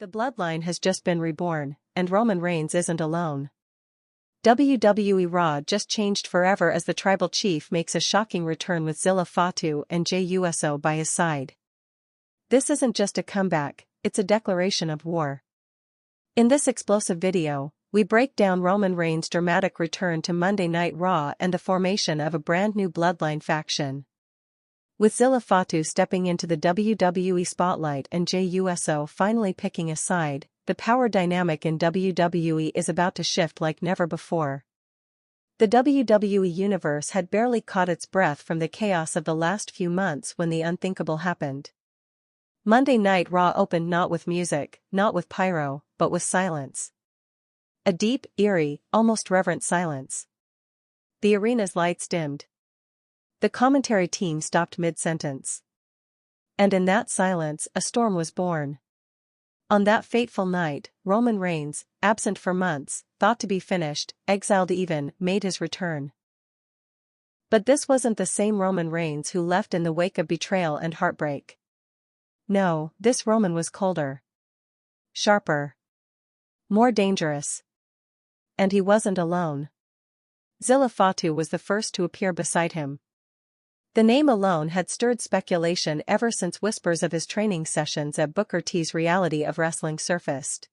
The bloodline has just been reborn, and Roman Reigns isn't alone. WWE Raw just changed forever as the tribal chief makes a shocking return with Zilla Fatu and Jey Uso by his side. This isn't just a comeback, it's a declaration of war. In this explosive video, we break down Roman Reigns' dramatic return to Monday Night Raw and the formation of a brand new bloodline faction. With Zilla Fatu stepping into the WWE spotlight and Jey Uso finally picking a side, the power dynamic in WWE is about to shift like never before. The WWE Universe had barely caught its breath from the chaos of the last few months when the unthinkable happened. Monday Night Raw opened not with music, not with pyro, but with silence. A deep, eerie, almost reverent silence. The arena's lights dimmed. The commentary team stopped mid-sentence. And in that silence, a storm was born. On that fateful night, Roman Reigns, absent for months, thought to be finished, exiled even, made his return. But this wasn't the same Roman Reigns who left in the wake of betrayal and heartbreak. No, this Roman was colder. Sharper. More dangerous. And he wasn't alone. Zilla Fatu was the first to appear beside him. The name alone had stirred speculation ever since whispers of his training sessions at Booker T's Reality of Wrestling surfaced.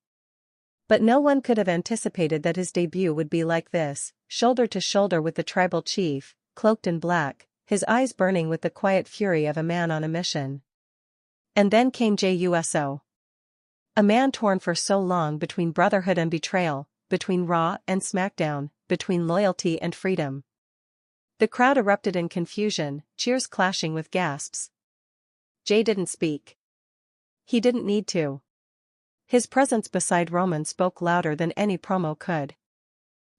But no one could have anticipated that his debut would be like this, shoulder to shoulder with the tribal chief, cloaked in black, his eyes burning with the quiet fury of a man on a mission. And then came Jey Uso. A man torn for so long between brotherhood and betrayal, between Raw and SmackDown, between loyalty and freedom. The crowd erupted in confusion, cheers clashing with gasps. Jey didn't speak. He didn't need to. His presence beside Roman spoke louder than any promo could.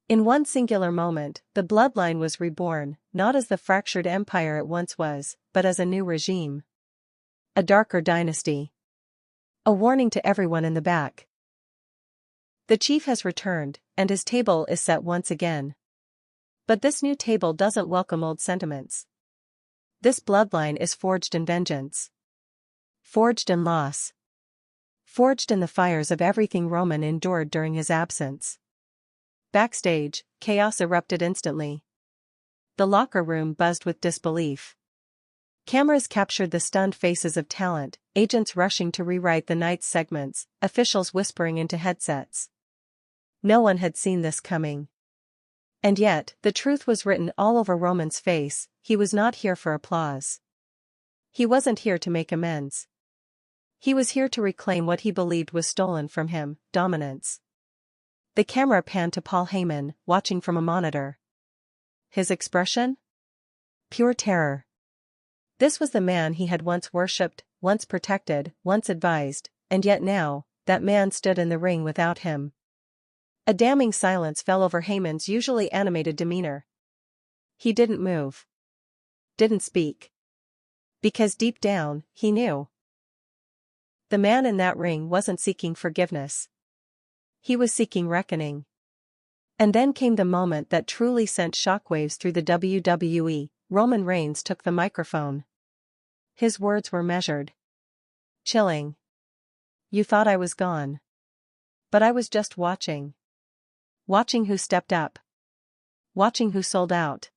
In one singular moment, the bloodline was reborn, not as the fractured empire it once was, but as a new regime. A darker dynasty. A warning to everyone in the back. The chief has returned, and his table is set once again. But this new table doesn't welcome old sentiments. This bloodline is forged in vengeance. Forged in loss. Forged in the fires of everything Roman endured during his absence. Backstage, chaos erupted instantly. The locker room buzzed with disbelief. Cameras captured the stunned faces of talent, agents rushing to rewrite the night's segments, officials whispering into headsets. No one had seen this coming. And yet, the truth was written all over Roman's face, he was not here for applause. He wasn't here to make amends. He was here to reclaim what he believed was stolen from him, dominance. The camera panned to Paul Heyman, watching from a monitor. His expression? Pure terror. This was the man he had once worshipped, once protected, once advised, and yet now, that man stood in the ring without him. A damning silence fell over Heyman's usually animated demeanor. He didn't move. Didn't speak. Because deep down, he knew. The man in that ring wasn't seeking forgiveness. He was seeking reckoning. And then came the moment that truly sent shockwaves through the WWE. Roman Reigns took the microphone. His words were measured. Chilling. You thought I was gone. But I was just watching. Watching who stepped up. Watching who sold out.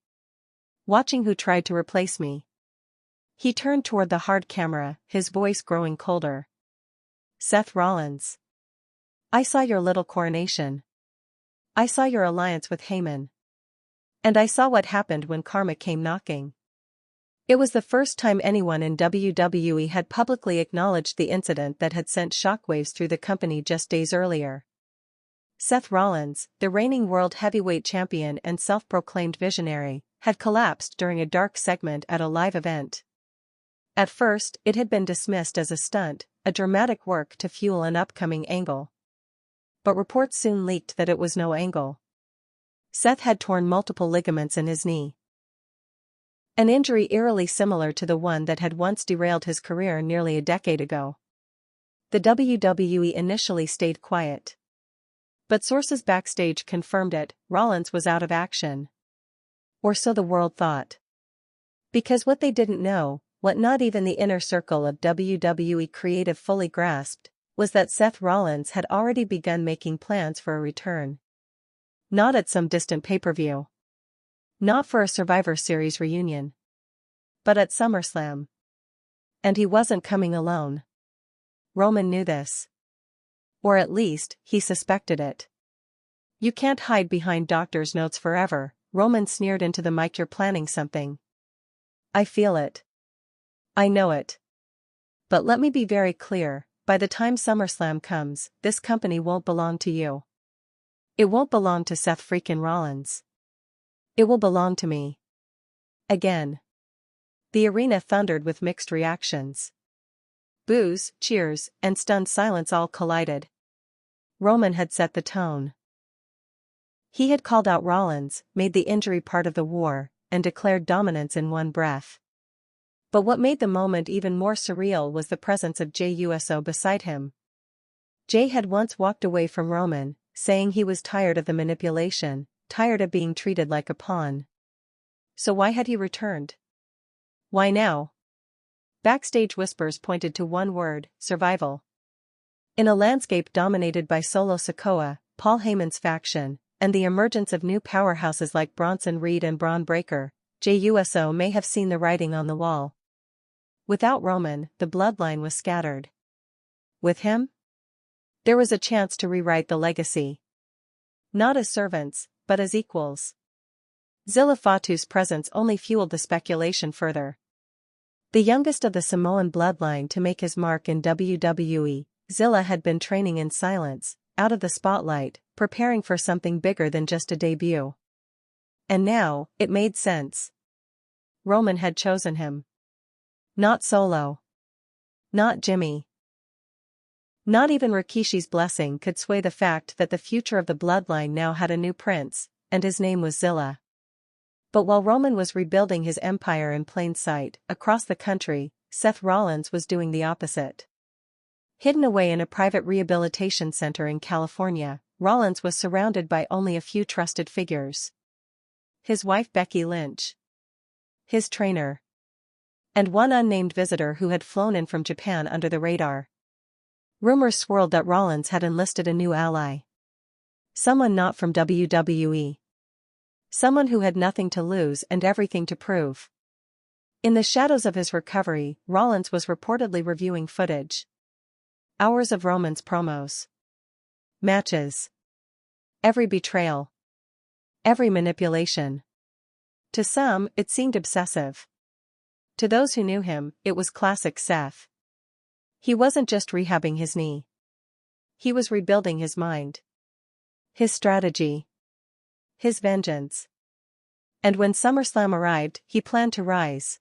Watching who tried to replace me. He turned toward the hard camera, his voice growing colder. Seth Rollins. I saw your little coronation. I saw your alliance with Heyman. And I saw what happened when karma came knocking. It was the first time anyone in WWE had publicly acknowledged the incident that had sent shockwaves through the company just days earlier. Seth Rollins, the reigning world heavyweight champion and self-proclaimed visionary, had collapsed during a dark segment at a live event. At first, it had been dismissed as a stunt, a dramatic work to fuel an upcoming angle. But reports soon leaked that it was no angle. Seth had torn multiple ligaments in his knee. An injury eerily similar to the one that had once derailed his career nearly a decade ago. The WWE initially stayed quiet. But sources backstage confirmed it, Rollins was out of action. Or so the world thought. Because what they didn't know, what not even the inner circle of WWE creative fully grasped, was that Seth Rollins had already begun making plans for a return. Not at some distant pay-per-view. Not for a Survivor Series reunion. But at SummerSlam. And he wasn't coming alone. Roman knew this. Or at least, he suspected it. "You can't hide behind doctor's notes forever," Roman sneered into the mic. "You're planning something. I feel it. I know it. But let me be very clear, by the time SummerSlam comes, this company won't belong to you. It won't belong to Seth freakin' Rollins. It will belong to me." Again. The arena thundered with mixed reactions. Boos, cheers, and stunned silence all collided. Roman had set the tone. He had called out Rollins, made the injury part of the war, and declared dominance in one breath. But what made the moment even more surreal was the presence of Jey Uso beside him. Jey had once walked away from Roman, saying he was tired of the manipulation, tired of being treated like a pawn. So why had he returned? Why now? Backstage whispers pointed to one word: survival. In a landscape dominated by Solo Sikoa, Paul Heyman's faction, and the emergence of new powerhouses like Bronson Reed and Braun Breaker, Jey Uso may have seen the writing on the wall. Without Roman, the bloodline was scattered. With him? There was a chance to rewrite the legacy. Not as servants, but as equals. Zilla Fatu's presence only fueled the speculation further. The youngest of the Samoan bloodline to make his mark in WWE, Zilla had been training in silence, out of the spotlight, preparing for something bigger than just a debut. And now, it made sense. Roman had chosen him. Not Solo. Not Jimmy. Not even Rikishi's blessing could sway the fact that the future of the bloodline now had a new prince, and his name was Zilla. But while Roman was rebuilding his empire in plain sight, across the country, Seth Rollins was doing the opposite. Hidden away in a private rehabilitation center in California, Rollins was surrounded by only a few trusted figures. His wife Becky Lynch. His trainer. And one unnamed visitor who had flown in from Japan under the radar. Rumors swirled that Rollins had enlisted a new ally. Someone not from WWE. Someone who had nothing to lose and everything to prove. In the shadows of his recovery, Rollins was reportedly reviewing footage. Hours of Roman's promos. Matches. Every betrayal. Every manipulation. To some, it seemed obsessive. To those who knew him, it was classic Seth. He wasn't just rehabbing his knee. He was rebuilding his mind. His strategy. His vengeance. And when SummerSlam arrived, he planned to rise.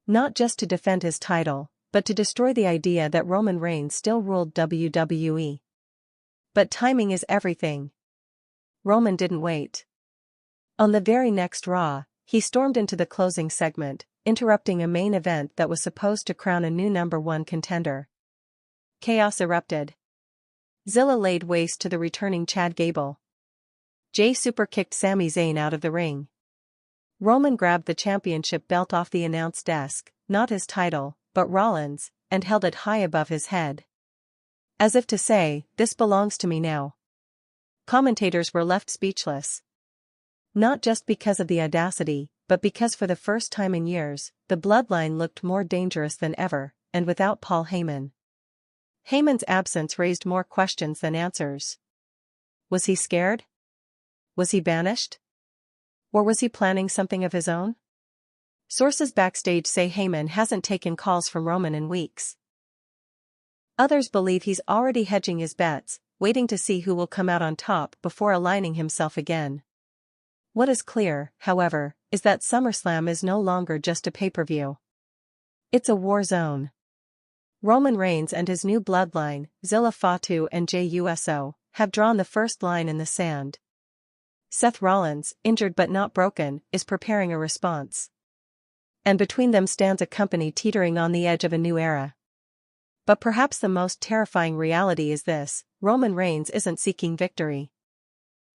Not just to defend his title, but to destroy the idea that Roman Reigns still ruled WWE. But timing is everything. Roman didn't wait. On the very next Raw, he stormed into the closing segment, interrupting a main event that was supposed to crown a new #1 contender. Chaos erupted. Zilla laid waste to the returning Chad Gable. Jey superkicked Sami Zayn out of the ring. Roman grabbed the championship belt off the announce desk, not his title, but Rollins, and held it high above his head. As if to say, "This belongs to me now." Commentators were left speechless. Not just because of the audacity, but because for the first time in years, the bloodline looked more dangerous than ever, and without Paul Heyman. Heyman's absence raised more questions than answers. Was he scared? Was he banished? Or was he planning something of his own? Sources backstage say Heyman hasn't taken calls from Roman in weeks. Others believe he's already hedging his bets, waiting to see who will come out on top before aligning himself again. What is clear, however, is that SummerSlam is no longer just a pay-per-view. It's a war zone. Roman Reigns and his new bloodline, Zilla Fatu and Jey Uso, have drawn the first line in the sand. Seth Rollins, injured but not broken, is preparing a response. And between them stands a company teetering on the edge of a new era. But perhaps the most terrifying reality is this: Roman Reigns isn't seeking victory.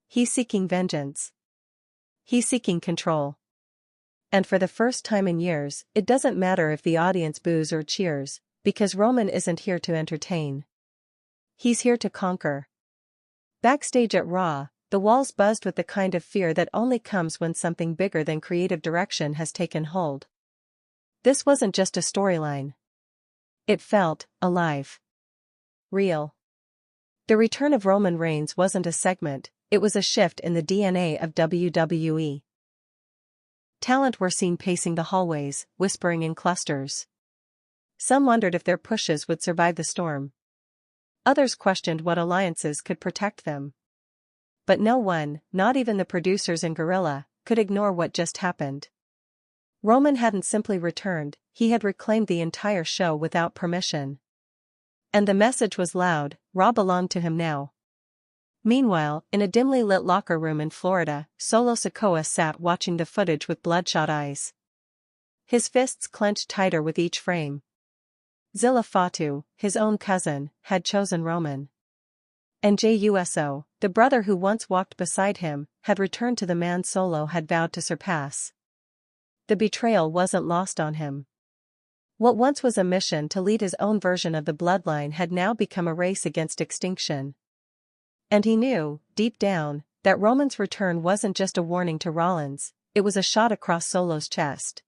He's seeking vengeance. He's seeking control. And for the first time in years, it doesn't matter if the audience boos or cheers, Because Roman isn't here to entertain. He's here to conquer. Backstage at Raw, the walls buzzed with the kind of fear that only comes when something bigger than creative direction has taken hold. This wasn't just a storyline. It felt alive. Real. The return of Roman Reigns wasn't a segment, it was a shift in the DNA of WWE. Talent were seen pacing the hallways, whispering in clusters. Some wondered if their pushes would survive the storm. Others questioned what alliances could protect them. But no one, not even the producers and Gorilla, could ignore what just happened. Roman hadn't simply returned, he had reclaimed the entire show without permission. And the message was loud, Raw belonged to him now. Meanwhile, in a dimly lit locker room in Florida, Solo Sikoa sat watching the footage with bloodshot eyes. His fists clenched tighter with each frame. Zilla Fatu, his own cousin, had chosen Roman. And Jey Uso, the brother who once walked beside him, had returned to the man Solo had vowed to surpass. The betrayal wasn't lost on him. What once was a mission to lead his own version of the bloodline had now become a race against extinction. And he knew, deep down, that Roman's return wasn't just a warning to Rollins, it was a shot across Solo's chest.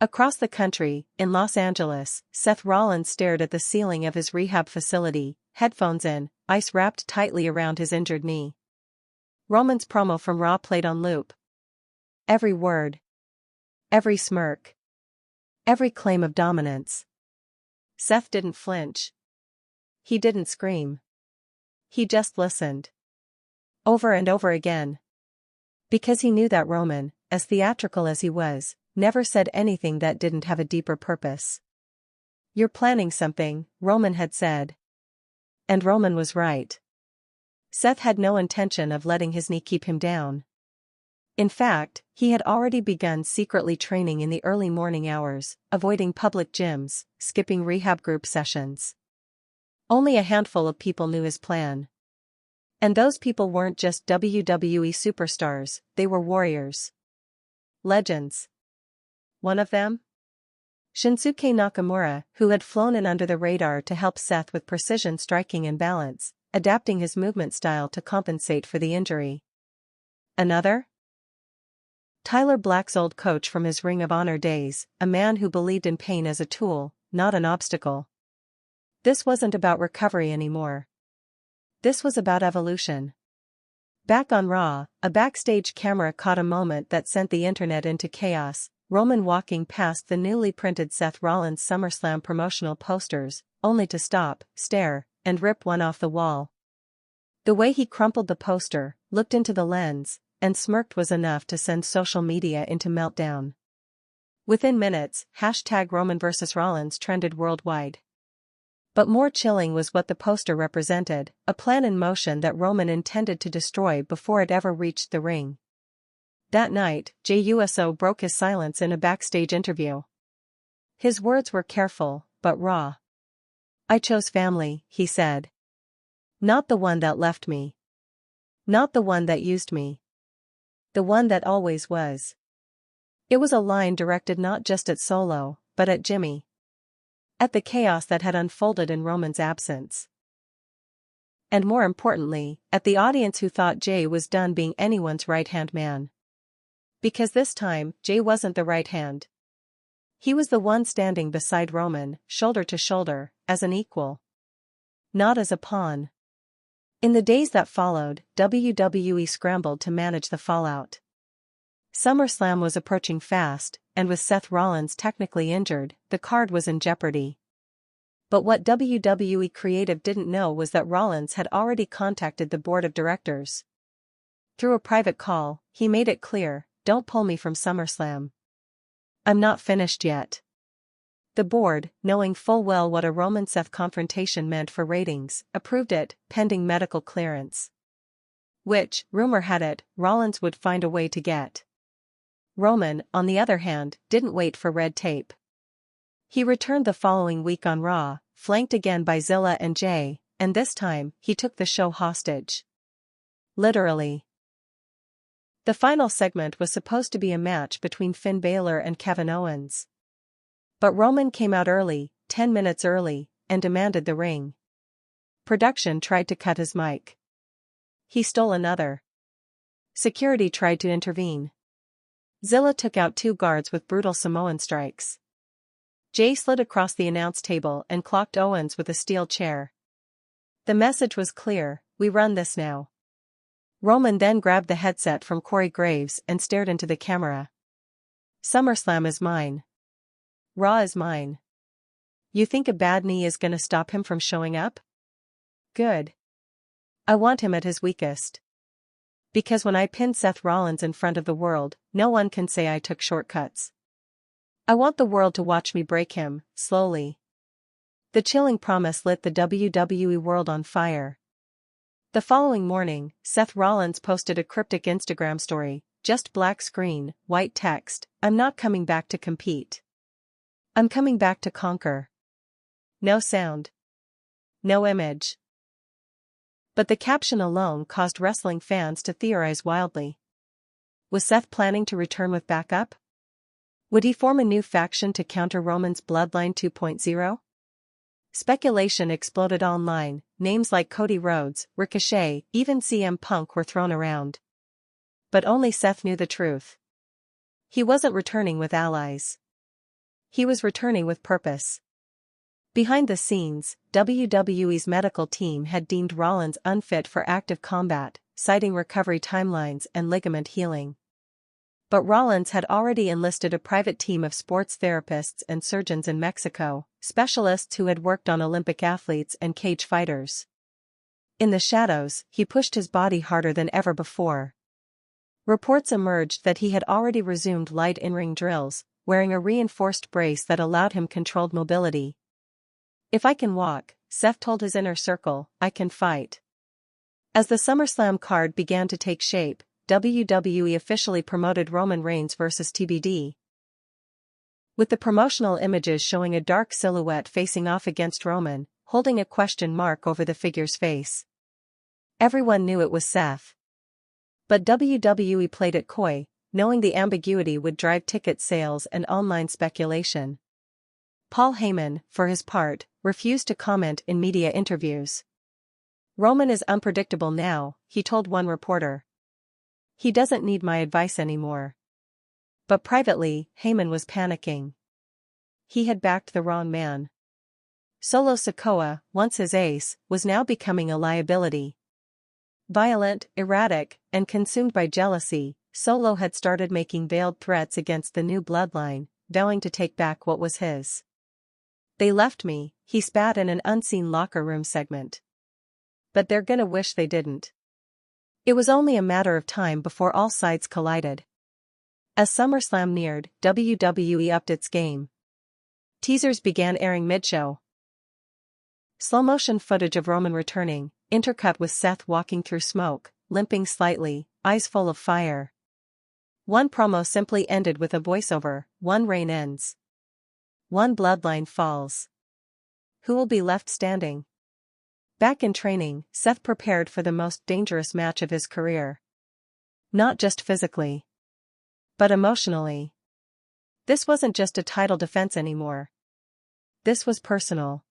Across the country, in Los Angeles, Seth Rollins stared at the ceiling of his rehab facility, headphones in, ice wrapped tightly around his injured knee. Roman's promo from Raw played on loop. Every word. Every smirk. Every claim of dominance. Seth didn't flinch. He didn't scream. He just listened. Over and over again. Because he knew that Roman, as theatrical as he was, never said anything that didn't have a deeper purpose. You're planning something, Roman had said. And Roman was right. Seth had no intention of letting his knee keep him down. In fact, he had already begun secretly training in the early morning hours, avoiding public gyms, skipping rehab group sessions. Only a handful of people knew his plan. And those people weren't just WWE superstars, they were warriors. Legends. One of them? Shinsuke Nakamura, who had flown in under the radar to help Seth with precision striking and balance, adapting his movement style to compensate for the injury. Another? Tyler Black's old coach from his Ring of Honor days, a man who believed in pain as a tool, not an obstacle. This wasn't about recovery anymore. This was about evolution. Back on Raw, a backstage camera caught a moment that sent the internet into chaos. Roman walking past the newly printed Seth Rollins SummerSlam promotional posters, only to stop, stare, and rip one off the wall. The way he crumpled the poster, looked into the lens, and smirked was enough to send social media into meltdown. Within minutes, #Roman vs. Rollins trended worldwide. But more chilling was what the poster represented, a plan in motion that Roman intended to destroy before it ever reached the ring. That night, Jey Uso broke his silence in a backstage interview. His words were careful, but raw. I chose family, he said. Not the one that left me. Not the one that used me. The one that always was. It was a line directed not just at Solo, but at Jimmy. At the chaos that had unfolded in Roman's absence. And more importantly, at the audience who thought Jey was done being anyone's right-hand man. Because this time, Jey wasn't the right hand. He was the one standing beside Roman, shoulder to shoulder, as an equal. Not as a pawn. In the days that followed, WWE scrambled to manage the fallout. SummerSlam was approaching fast, and with Seth Rollins technically injured, the card was in jeopardy. But what WWE Creative didn't know was that Rollins had already contacted the board of directors. Through a private call, he made it clear, don't pull me from SummerSlam. I'm not finished yet. The board, knowing full well what a Roman-Seth confrontation meant for ratings, approved it, pending medical clearance. Which, rumor had it, Rollins would find a way to get. Roman, on the other hand, didn't wait for red tape. He returned the following week on Raw, flanked again by Zilla and Jey, and this time, he took the show hostage. Literally. The final segment was supposed to be a match between Finn Balor and Kevin Owens. But Roman came out early, 10 minutes early, and demanded the ring. Production tried to cut his mic. He stole another. Security tried to intervene. Zilla took out 2 guards with brutal Samoan strikes. Jey slid across the announce table and clocked Owens with a steel chair. The message was clear: we run this now. Roman then grabbed the headset from Corey Graves and stared into the camera. SummerSlam is mine. Raw is mine. You think a bad knee is gonna stop him from showing up? Good. I want him at his weakest. Because when I pinned Seth Rollins in front of the world, no one can say I took shortcuts. I want the world to watch me break him, slowly. The chilling promise lit the WWE world on fire. The following morning, Seth Rollins posted a cryptic Instagram story, just black screen, white text: I'm not coming back to compete. I'm coming back to conquer. No sound. No image. But the caption alone caused wrestling fans to theorize wildly. Was Seth planning to return with backup? Would he form a new faction to counter Roman's Bloodline 2.0? Speculation exploded online, names like Cody Rhodes, Ricochet, even CM Punk were thrown around. But only Seth knew the truth. He wasn't returning with allies. He was returning with purpose. Behind the scenes, WWE's medical team had deemed Rollins unfit for active combat, citing recovery timelines and ligament healing. But Rollins had already enlisted a private team of sports therapists and surgeons in Mexico, specialists who had worked on Olympic athletes and cage fighters. In the shadows, he pushed his body harder than ever before. Reports emerged that he had already resumed light in-ring drills, wearing a reinforced brace that allowed him controlled mobility. If I can walk, Seth told his inner circle, I can fight. As the SummerSlam card began to take shape, WWE officially promoted Roman Reigns vs. TBD. With the promotional images showing a dark silhouette facing off against Roman, holding a question mark over the figure's face. Everyone knew it was Seth. But WWE played it coy, knowing the ambiguity would drive ticket sales and online speculation. Paul Heyman, for his part, refused to comment in media interviews. Roman is unpredictable now, he told one reporter. He doesn't need my advice anymore. But privately, Heyman was panicking. He had backed the wrong man. Solo Sikoa, once his ace, was now becoming a liability. Violent, erratic, and consumed by jealousy, Solo had started making veiled threats against the new bloodline, vowing to take back what was his. They left me, he spat in an unseen locker room segment. But they're gonna wish they didn't. It was only a matter of time before all sides collided. As SummerSlam neared, WWE upped its game. Teasers began airing mid-show. Slow-motion footage of Roman returning, intercut with Seth walking through smoke, limping slightly, eyes full of fire. One promo simply ended with a voiceover, one reign ends. One bloodline falls. Who will be left standing? Back in training, Seth prepared for the most dangerous match of his career. Not just physically, but emotionally. This wasn't just a title defense anymore. This was personal.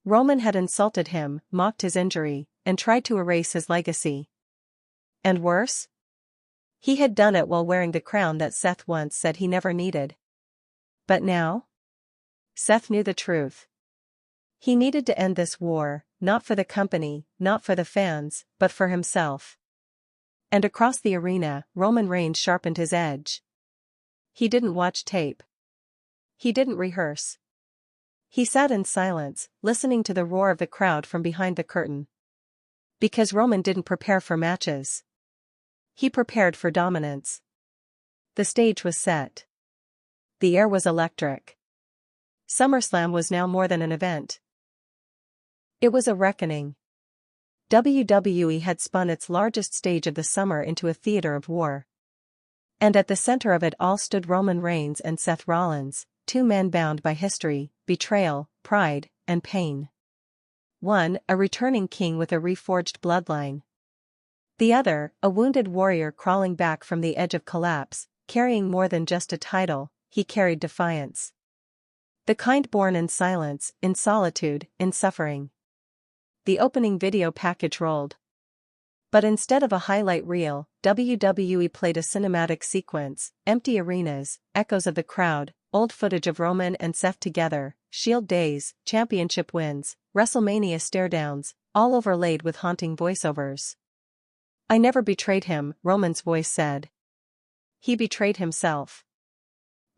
Roman had insulted him, mocked his injury, and tried to erase his legacy. And worse? He had done it while wearing the crown that Seth once said he never needed. But now? Seth knew the truth. He needed to end this war, not for the company, not for the fans, but for himself. And across the arena, Roman Reigns sharpened his edge. He didn't watch tape. He didn't rehearse. He sat in silence, listening to the roar of the crowd from behind the curtain. Because Roman didn't prepare for matches. He prepared for dominance. The stage was set. The air was electric. SummerSlam was now more than an event. It was a reckoning. WWE had spun its largest stage of the summer into a theater of war. And at the center of it all stood Roman Reigns and Seth Rollins, two men bound by history, betrayal, pride, and pain. One, a returning king with a reforged bloodline. The other, a wounded warrior crawling back from the edge of collapse, carrying more than just a title, he carried defiance. The kind born in silence, in solitude, in suffering. The opening video package rolled. But instead of a highlight reel, WWE played a cinematic sequence, empty arenas, echoes of the crowd, old footage of Roman and Seth together, Shield days, championship wins, WrestleMania staredowns, all overlaid with haunting voiceovers. "I never betrayed him," Roman's voice said. "He betrayed himself."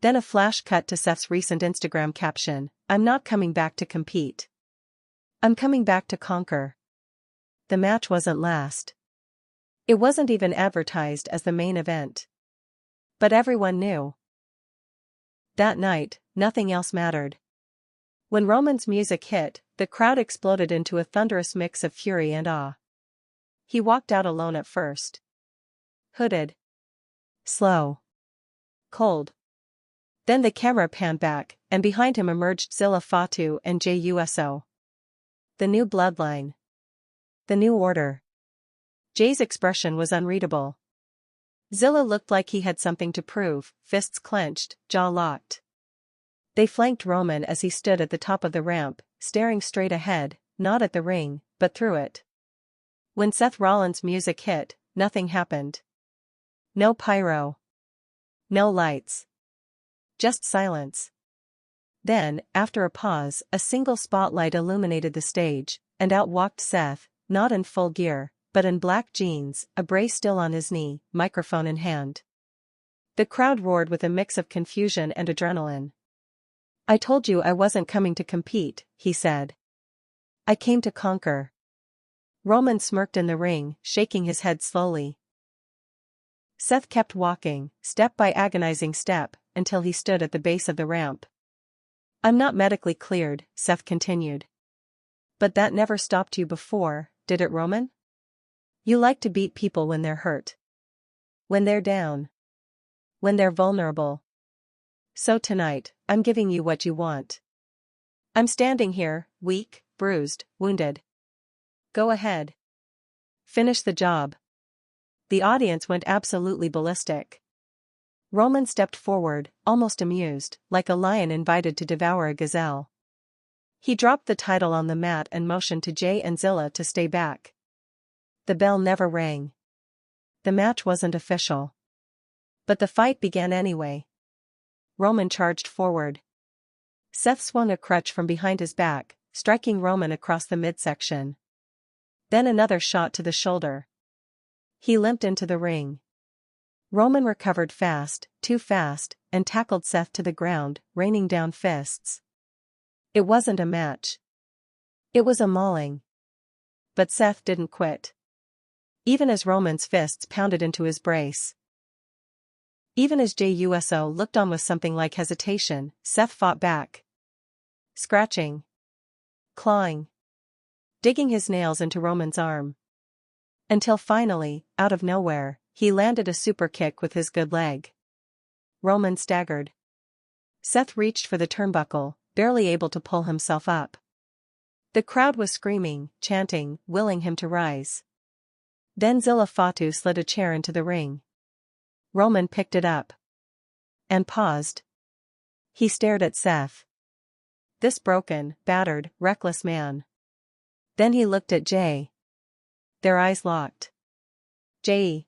Then a flash cut to Seth's recent Instagram caption, "I'm not coming back to compete. I'm coming back to conquer." The match wasn't last. It wasn't even advertised as the main event. But everyone knew. That night, nothing else mattered. When Roman's music hit, the crowd exploded into a thunderous mix of fury and awe. He walked out alone at first. Hooded. Slow. Cold. Then the camera panned back, and behind him emerged Zilla Fatu and Jey Uso. The new bloodline. The new order. Jey's expression was unreadable. Zilla looked like he had something to prove, fists clenched, jaw locked. They flanked Roman as he stood at the top of the ramp, staring straight ahead, not at the ring, but through it. When Seth Rollins' music hit, nothing happened. No pyro. No lights. Just silence. Then, after a pause, a single spotlight illuminated the stage, and out walked Seth, not in full gear, but in black jeans, a brace still on his knee, microphone in hand. The crowd roared with a mix of confusion and adrenaline. "I told you I wasn't coming to compete," he said. "I came to conquer." Roman smirked in the ring, shaking his head slowly. Seth kept walking, step by agonizing step, until he stood at the base of the ramp. "I'm not medically cleared," Seth continued. "But that never stopped you before, did it, Roman? You like to beat people when they're hurt. When they're down. When they're vulnerable. So tonight, I'm giving you what you want. I'm standing here, weak, bruised, wounded. Go ahead. Finish the job." The audience went absolutely ballistic. Roman stepped forward, almost amused, like a lion invited to devour a gazelle. He dropped the title on the mat and motioned to Jey and Zilla to stay back. The bell never rang. The match wasn't official. But the fight began anyway. Roman charged forward. Seth swung a crutch from behind his back, striking Roman across the midsection. Then another shot to the shoulder. He limped into the ring. Roman recovered fast, too fast, and tackled Seth to the ground, raining down fists. It wasn't a match. It was a mauling. But Seth didn't quit. Even as Roman's fists pounded into his brace. Even as Jey Uso looked on with something like hesitation, Seth fought back. Scratching. Clawing. Digging his nails into Roman's arm. Until finally, out of nowhere, he landed a super kick with his good leg. Roman staggered. Seth reached for the turnbuckle, barely able to pull himself up. The crowd was screaming, chanting, willing him to rise. Then Zilla Fatu slid a chair into the ring. Roman picked it up. And paused. He stared at Seth. This broken, battered, reckless man. Then he looked at Jey. Their eyes locked. "Jey,"